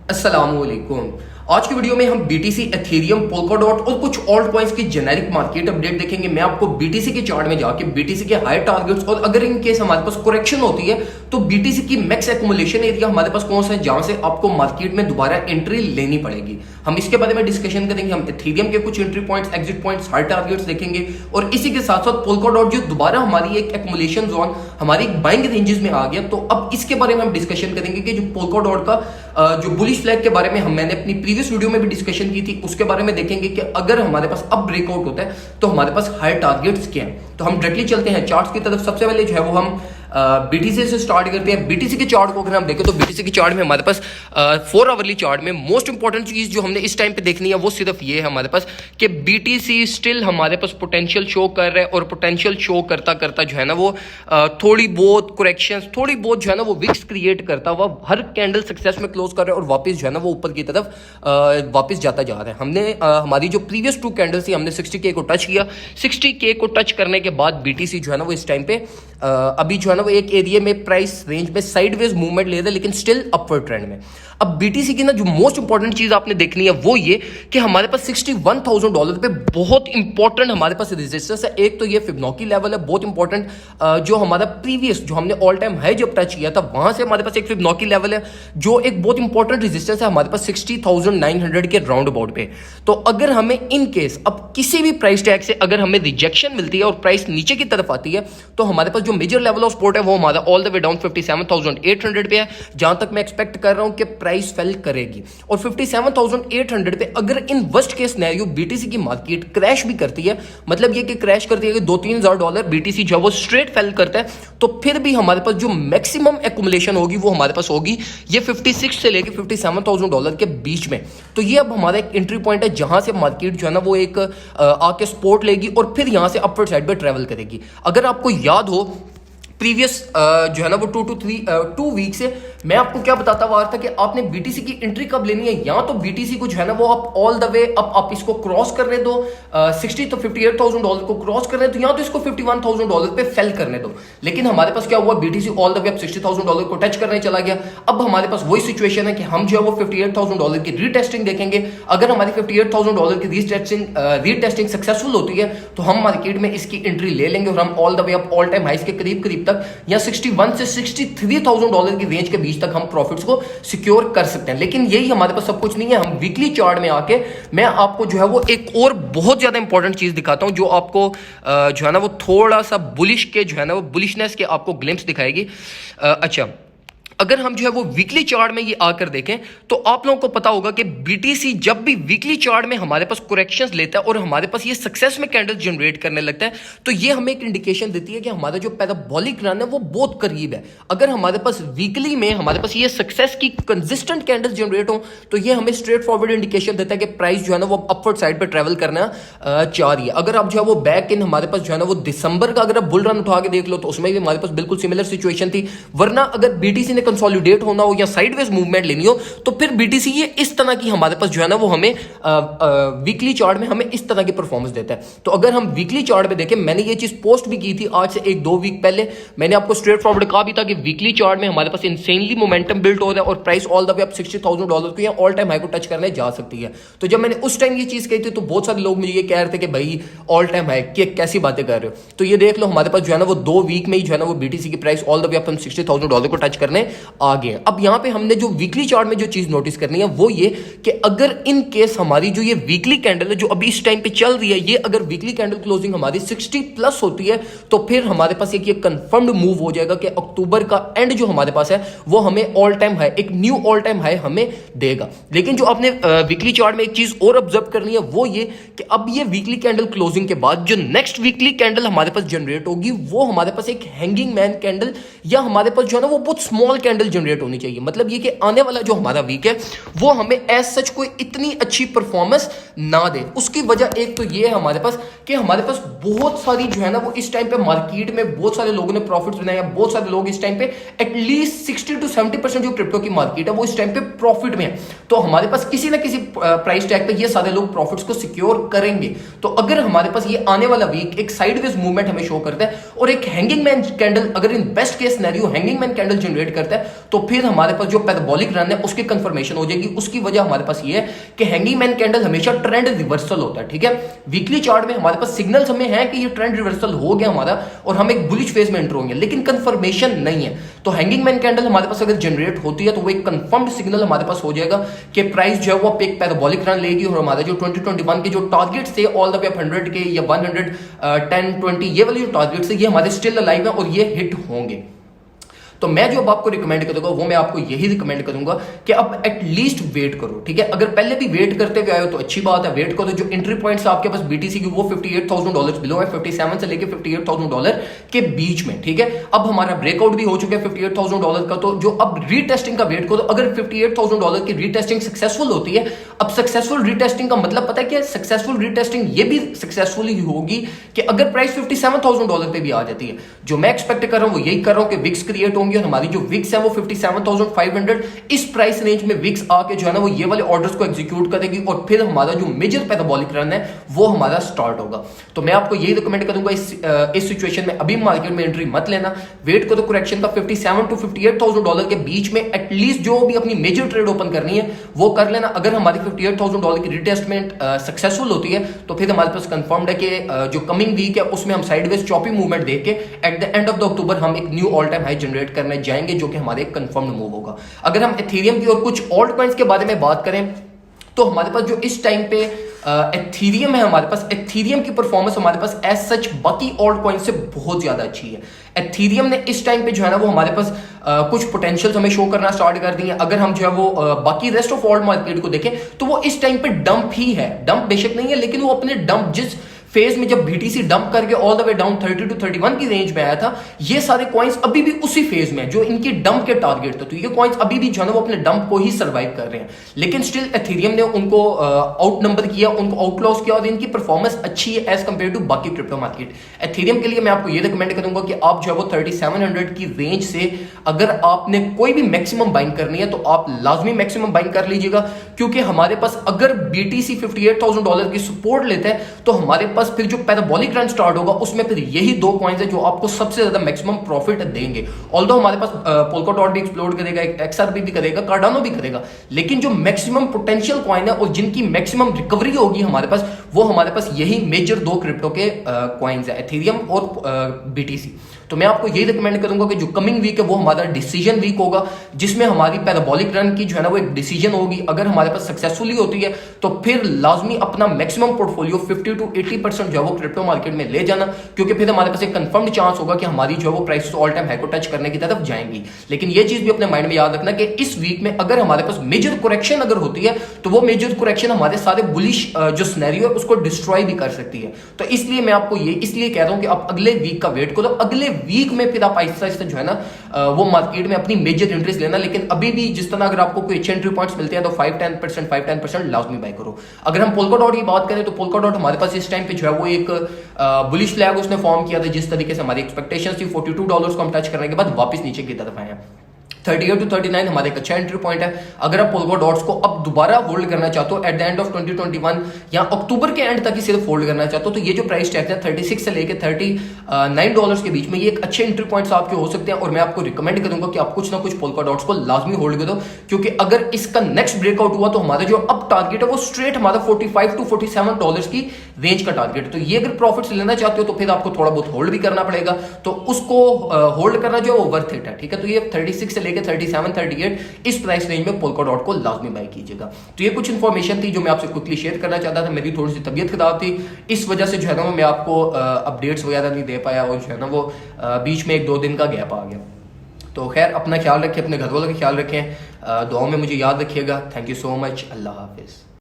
अस्सलामुअलैकुम। आज की वीडियो में हम बीटीसी, एथेरियम, पोल्काडॉट और कुछ ऑल्ट कॉइंस की जेनेरिक मार्केट अपडेट देखेंगे। मैं आपको बीटीसी के चार्ट में जाके बीटीसी के हाई टारगेट्स और अगर इन केस हमारे पास करेक्शन होती है तो बीटीसी की मैक्स एक्युमुलेशन एरिया हमारे पास कौन सा है जहां से आपको मार्केट में दोबारा एंट्री लेनी पड़ेगी। हम इसके बारे में डिस्कशन करेंगे। हम एथेरियम के कुछ entry points, exit points, high targets देखेंगे और इसी के साथ साथ पोल्काडॉट जो दोबारा हमारी एक एक्युमुलेशन जोन, हमारी बाइंग रेंजेस में आ गया, तो अब इसके बारे में हम डिस्कशन करेंगे कि जो पोल्काडॉट का जो बुलिश फ्लैग के बारे में मैंने अपनी प्रीवियस वीडियो में भी डिस्कशन की थी, उसके बारे में देखेंगे कि अगर हमारे पास अब ब्रेकआउट होता है तो हमारे पास हाई टारगेट्स क्या हैं। तो हम डायरेक्टली चलते हैं चार्ट्स की तरफ। सबसे पहले जो है वो हम बीटीसी से स्टार्ट करते हैं। बीटीसी के चार्ट को अगर हम देखें तो बीटीसी के चार्ट में हमारे पास 4 आवरली चार्ट में मोस्ट इंपॉर्टेंट चीज जो हमने इस टाइम पे देखनी है वो सिर्फ ये है हमारे पास कि बीटीसी स्टिल हमारे पास पोटेंशियल शो कर रहा है और पोटेंशियल शो करता करता जो है ना वो थोड़ी बहुत करेक्शंस, थोड़ी बहुत जो है ना वो विक्स क्रिएट करता हुआ हर कैंडल सक्सेस में क्लोज कर रहा है और वापस जो है ना वो ऊपर की तरफ वापस जाता जा रहा है। हमने हमारी जो प्रीवियस 2 कैंडल्स थी हमने 60K को टच किया। 60K को टच करने के बाद बीटीसी जो है ना वो इस टाइम पे अभी जो है ना वो एक एरिया में प्राइस रेंज में साइडवेज मूवमेंट ले रहा है लेकिन स्टिल अपवर्ड ट्रेंड में। अब बीटीसी की ना जो मोस्ट इंपॉर्टेंट चीज आपने देखनी है वो ये कि हमारे पास $61,000 पे बहुत इंपॉर्टेंट हमारे पास रेजिस्टेंस है। एक तो ये फिबोनाची लेवल है बहुत इंपॉर्टेंट, जो हमारा प्रीवियस जो हमने ऑल टाइम हाई जब टच किया था वहां से हमारे पास एक फिबोनाची लेवल है जो एक बहुत इंपॉर्टेंट रेजिस्टेंस है हमारे पास 60,900 के राउंड अबाउट पे। तो अगर हमें इन केस अब किसी भी प्राइस टैग से अगर हमें रिजेक्शन मिलती है और प्राइस नीचे की तरफ आती है तो हमारे पास जो मेजर लेवल ऑफ सपोर्ट है वो हमारा ऑल द वे डाउन 57,800 पे है, जहां तक मैं एक्सपेक्ट कर रहा हूं कि प्राइस फेल करेगी। और 57,800 पे अगर in worst case scenario BTC की मार्केट क्रैश भी करती है, मतलब ये कि क्रैश करती है कि $2-3,000 बीटीसी जब वो स्ट्रेट फेल करता है, तो फिर भी हमारे पास जो मैक्सिमम एक्युमुलेशन होगी वो हमारे पास होगी ये 56 से लेके $57,000 के बीच में। तो ये अब हमारा एक एंट्री पॉइंट है जहां से मार्केट जो है ना वो एक आके सपोर्ट लेगी और फिर यहां से अपवर्ड साइड पे ट्रेवल करेगी। अगर आपको याद हो प्रीवियस जो है ना वो 2 वीक से मैं आपको क्या बताता हुआ था कि आपने बीटीसी की एंट्री कब लेनी है। या तो बीटीसी को जो है ना वो आप ऑल द वे अब आप इसको क्रॉस करने दो 60 तो $58,000 को क्रॉस करने दो, या तो इसको $51,000 पे फेल करने दो। लेकिन हमारे पास क्या हुआ, बीटीसी ऑल द वे अब $60,000 को टच करने चला गया। अब हमारे पास वही सिचुएशन है कि हम जो है वो $58,000 की रीटेस्टिंग देखेंगे। अगर हमारी $58,000 की रीटेस्टिंग सक्सेसफुल होती है तो हम मार्केट में इसकी एंट्री ले लेंगे और हम ऑल द वे अब ऑल टाइम हाइस के करीब करीब तक या 61 से $63,000 की रेंज के बीच तक हम प्रॉफिट्स को सिक्योर कर सकते हैं। लेकिन यही हमारे पास सब कुछ नहीं है। हम वीकली चार्ट में आके मैं आपको जो है वो एक और बहुत ज्यादा इंपॉर्टेंट चीज दिखाता हूं जो आपको जो है ना वो थोड़ा सा बुलिश के जो है ना वो बुलिशनेस के आपको ग्लिम्स दिखाएगी। अच्छा, अगर हम जो है वो वीकली चार्ट में ये आकर देखें तो आप लोगों को पता होगा कि बीटीसी जब भी वीकली चार्ट में हमारे पास करेक्शंस लेता है और हमारे पास ये सक्सेस में कैंडल जनरेट करने लगता है तो ये हमें एक इंडिकेशन देती है कि हमारा जो पैराबोलिक रन है वो बहुत करीब है। अगर हमारे पास वीकली में हमारे पास ये सक्सेस की कंसिस्टेंट कैंडल जनरेट हो तो ये हमें स्ट्रेट फॉरवर्ड इंडिकेशन देता है कि प्राइस जो है ना वो अपवर्ड साइड पर ट्रेवल करना चाह रही है। अगर आप जो है वो बैक इन हमारे पास जो है ना वो दिसंबर का अगर आप बुल रन उठा के देख लो तो उसमें भी हमारे पास बिल्कुल सिमिलर सिचुएशन थी। वरना अगर बीटीसी ने कंसोलिडेट होना हो या साइडवेज मूवमेंट लेनी हो तो फिर बीटीसी ये इस तरह की हमारे पास जो है ना वो हमें वीकली चार्ट में हमें इस तरह की परफॉर्मेंस देता है। तो अगर हम वीकली चार्ट में देखें, मैंने ये चीज पोस्ट भी की थी आज से 1-2 वीक पहले। मैंने आपको स्ट्रेट फॉरवर्ड कहा भी था कि वीकली चार्ट में हमारे पास इंसेनली मोमेंटम बिल्ड हो रहा है और प्राइस ऑल द वे अब $60,000 को या ऑल टाइम हाई को टच करने जा सकती है। तो जब मैंने उस टाइम ये चीज कही थी तो बहुत सारे लोग मुझे ये कह रहे थे कि भाई ऑल टाइम हाई कैसी बातें कर रहे हो। तो ये देख लो हमारे पास जो है ना वो 2 वीक में ही जो है ना वो बीटीसी की प्राइस ऑल द वे अपन $60,000 को टच करने आ गए। अब यहाँ पे हमने जो वीकली चार्ट में जो चीज नोटिस करनी है वो ये कि अगर इन केस हमारी जो ये वीकली कैंडल है जो अभी इस टाइम पे चल रही है, ये अगर वीकली कैंडल क्लोजिंग हमारी 60 प्लस होती है तो फिर हमारे पास एक ये कंफर्म्ड मूव हो जाएगा कि अक्टूबर का एंड जो हमारे पास है वो हमें ऑल टाइम हाई, एक न्यू ऑल टाइम हाई हमें देगा। लेकिन जो आपने वीकली चार्ट में एक चीज और ऑब्जर्व करनी है वो ये कि अब ये वीकली कैंडल क्लोजिंग के बाद जो नेक्स्ट वीकली कैंडल हमारे पास जनरेट होगी वो हमारे पास एक हैंगिंग मैन कैंडल या हमारे पास जो है ना वो बहुत स्मॉल कैंडल जनरेट होनी चाहिए। मतलब ये कि आने वाला जो हमारा वीक है वो हमें एज सच कोई इतनी अच्छी परफॉर्मेंस ना दे। उसकी वजह एक तो ये है हमारे पास कि हमारे पास बहुत सारी जो है ना वो इस टाइम पे मार्केट में बहुत सारे लोगों ने प्रॉफिट्स बनाए, बहुत सारे लोग इस टाइम पे एटलीस्ट 60 to 70% जो क्रिप्टो की मार्केट है वो इस टाइम पे प्रॉफिट में है। तो हमारे पास किसी ना किसी प्राइस टैग पे ये सारे लोग प्रॉफिट्स को सिक्योर करेंगे। तो अगर हमारे पास ये आने वाला वीक एक साइडवेज मूवमेंट हमें शो करता है और एक हैंगिंग मैन कैंडल अगर in best case scenario hanging man candle generate करता है तो फिर हमारे पास जो पैराबोलिक रन है उसकी कंफर्मेशन हो जाएगी। उसकी वजह हमारे पास ये है कि हैंगिंग मैन कैंडल हमेशा ट्रेंड रिवर्सल होता है, ठीक है। वीकली चार्ट में हमारे पास सिग्नल्स हमें है कि ये ट्रेंड रिवर्सल हो गया हमारा और हम एक बुलिश फेज में एंटर होंगे, लेकिन कंफर्मेशन नहीं है। तो हैंगिंग मैन कैंडल हमारे पास अगर जनरेट होती है तो वो एक कंफर्म्ड सिग्नल हमारे पास हो जाएगा कि प्राइस जो है वो एक पैराबोलिक रन लेगी और हमारा जो 2021 के जो टारगेट्स थे ऑल द वे अप 100 के या 110 20 ये वाले जो टारगेट्स है ये हमारे स्टिल अलाइव है और ये हिट होंगे। तो मैं जो अब आपको रिकमेंड करूंगा वो मैं आपको यही रिकमेंड करूंगा कि अब एटलीस्ट वेट करो, ठीक है। अगर पहले भी वेट करते हुए आए हो तो अच्छी बात है, वेट करो। जो एंट्री पॉइंट्स आपके पास बीटीसी की वो $58,000 बिलो है, 57 से लेके $58,000 के बीच में, ठीक है। अब हमारा ब्रेकआउट भी हो चुका है $58,000 का, तो जो अब रीटेस्टिंग का वेट करो। अगर $58,000 की रीटेस्टिंग सक्सेसफुल होती है, अब सक्सेसफुल रीटेस्टिंग का मतलब पता है क्या? सक्सेसफुल रीटेस्टिंग ये भी सक्सेसफुल होगी कि अगर प्राइस $57,000 पे भी आ जाती है। जो मैं एक्सपेक्ट कर रहा हूं वो यही कर रहा हूं कि विक्स क्रिएट होंगे और हमारी जो विक्स है वो 57,500 इस प्राइस रेंज में विक्स आके जो है ना वो ये वाले ऑर्डर्स को एग्जीक्यूट करेगी और फिर हमारा जो मेजर पैराबोलिक रन है वो हमारा स्टार्ट होगा। तो मैं आपको यही रिकमेंड करूंगा इस सिचुएशन में अभी मार्केट में एंट्री मत लेना, वेट करो करेक्शन का। 57 to 58,000 डॉलर के बीच में एटलीस्ट जो भी अपनी मेजर ट्रेड ओपन करनी है वो कर लेना। अगर हमारी $58,000 की रिटेस्टमेंट सक्सेसफुल होती है तो फिर हमारे पास कंफर्म्ड है कि जो कमिंग वीक है उसमें हम साइडवेज चॉपी मूवमेंट देख के at the end of the October हम एक knew all time high generate करने जाएंगे जो कि हमारे कंफर्म्ड मूव होगा। अगर हम एथेरियम की और कुछ ऑल्ट कॉइन्स के बारे में बात करें तो हमारे पास जो इस टाइम पे एथेरियम है, हमारे पास एथेरियम की परफॉर्मेंस हमारे पास एज सच बाकी ऑल्ट कॉइन से बहुत ज्यादा अच्छी है। एथेरियम ने इस टाइम पे जो है ना वो हमारे पास कुछ पोटेंशियल्स हमें शो करना स्टार्ट कर दी है। अगर हम जो है वो बाकी रेस्ट ऑफ ऑल्ट मार्केट को देखें तो वो इस टाइम पे डंप ही है, डंप बेशक नहीं है लेकिन वो अपने डंप जिस फेज में जब बीटीसी डंप करके all the way down 30 to 31 की रेंज में आया था, ये सारे कॉइन्स अभी भी उसी फेज में जो इनकी डंप के टारगेट थे। तो ये कॉइन्स अभी भी जो है ना वो अपने डंप को ही सर्वाइव कर रहे हैं, लेकिन स्टिल एथेरियम ने उनको आउट नंबर किया, उनको आउटलॉस किया और इनकी परफॉर्मेंस अच्छी है एज कंपेयर टू बाकी क्रिप्टो मार्केट। एथेरियम के लिए मैं आपको ये रिकमेंड करूंगा कि आप जो है वो 3700 की रेंज से अगर आपने कोई भी मैक्सिमम बाइंग करनी है तो आप लाजमी मैक्सिमम बाइंग कर लीजिएगा, क्योंकि हमारे पास अगर बीटीसी $58,000 की सपोर्ट लेते हैं तो हमारे पास फिर जो पैराबोलिक रन स्टार्ट होगा उसमें फिर यही दो कॉइन्स है जो आपको सबसे ज्यादा मैक्सिमम प्रॉफिट देंगे। ऑल्दो हमारे पास पोल्काडॉट भी एक्सप्लोर करेगा, एक्सआरपी भी करेगा, कार्डानो भी करेगा, लेकिन जो मैक्सिमम पोटेंशियल कॉइन है और जिनकी मैक्सिमम रिकवरी होगी हमारे पास वो हमारे पास यही मेजर दो क्रिप्टो के कॉइन्स है, एथेरियम और बीटीसी। तो मैं आपको यही रिकमेंड करूंगा कि जो कमिंग वीक है वो हमारा डिसीजन वीक होगा, जिसमें हमारी पैराबोलिक रन की जो है ना वो एक डिसीजन होगी। अगर हमारे पास सक्सेसफुली होती है तो फिर लाजमी अपना मैक्सिमम पोर्टफोलियो 50 to 80% जो है वो क्रिप्टो मार्केट में ले जाना, क्योंकि फिर हमारे पास एक कंफर्म्ड चांस होगा कि हमारी जो है वो प्राइस ऑल टाइम हाई को टच करने की तरफ जाएंगी। लेकिन ये चीज भी अपने माइंड में याद रखना कि इस वीक में अगर हमारे पास मेजर करेक्शन अगर होती है तो वो मेजर करेक्शन हमारे सारे बुलिश जो सिनेरियो है उसको डिस्ट्रॉय भी कर सकती है। तो इसलिए मैं आपको ये इसलिए कह रहा हूं कि आप अगले वीक का वेट करो, अगले वीक में फिर आप आहिस्ता आहिस्ता जो है ना वो मार्केट में अपनी मेजर इंट्रीज लेना। लेकिन अभी भी जिस तरह अगर आपको कोई अच्छे एंट्री पॉइंट्स मिलते हैं तो 5-10% लाजमी बाय करो। अगर हम पोल्काडॉट की बात करें तो पोल्काडॉट हमारे पास इस टाइम पे जो है वो एक बुलिश फ्लैग उसने फॉर्म किया था, जिस तरीके से हमारी एक्सपेक्टेशंस थी $42 को हम टच करने के बाद वापस नीचे की तरफ आए हैं। 38 to 39 हमारे एक अच्छा एंट्री पॉइंट है। अगर आप पोल्काडॉट्स को अब दोबारा होल्ड करना चाहते हो एट द एंड ऑफ 2021 या अक्टूबर के एंड तक ही सिर्फ होल्ड करना चाहते हो तो ये जो प्राइस टैग है 36 से लेके $39 के बीच में ये एक अच्छे एंट्री पॉइंट्स आपके हो सकते हैं। और मैं आपको रिकमेंड करूंगा कि आप कुछ ना कुछ पोल्काडॉट्स को लाजमी होल्ड करो, क्योंकि अगर इसका नेक्स्ट ब्रेकआउट हुआ तो हमारा जो अब टारगेट है वो स्ट्रेट हमारा $45 to $47 की रेंज का टारगेट है। तो ये अगर प्रॉफिट्स लेना चाहते हो तो फिर आपको थोड़ा बहुत होल्ड भी करना पड़ेगा, तो उसको होल्ड करना जो है वो वर्थ इट है, ठीक है। तो ये 36 से लेके 37-38 इस प्राइस रेंज में पोल्काडॉट को लाजमी बाय कीजिएगा। तो ये कुछ इंफॉर्मेशन थी जो मैं आपसे क्विकली शेयर करना चाहता था। मेरी थोड़ी सी तबीयत खराब थी, इस वजह से जो है ना मैं आपको अपडेट्स वगैरह नहीं दे पाया और जो है ना वो बीच में 1-2 दिन का गैप आ गया। तो खैर अपना ख्याल रखें, अपने घर वालों का ख्याल रखें, दुआओं में मुझे याद रखिएगा। Thank you so much, Allah Hafiz.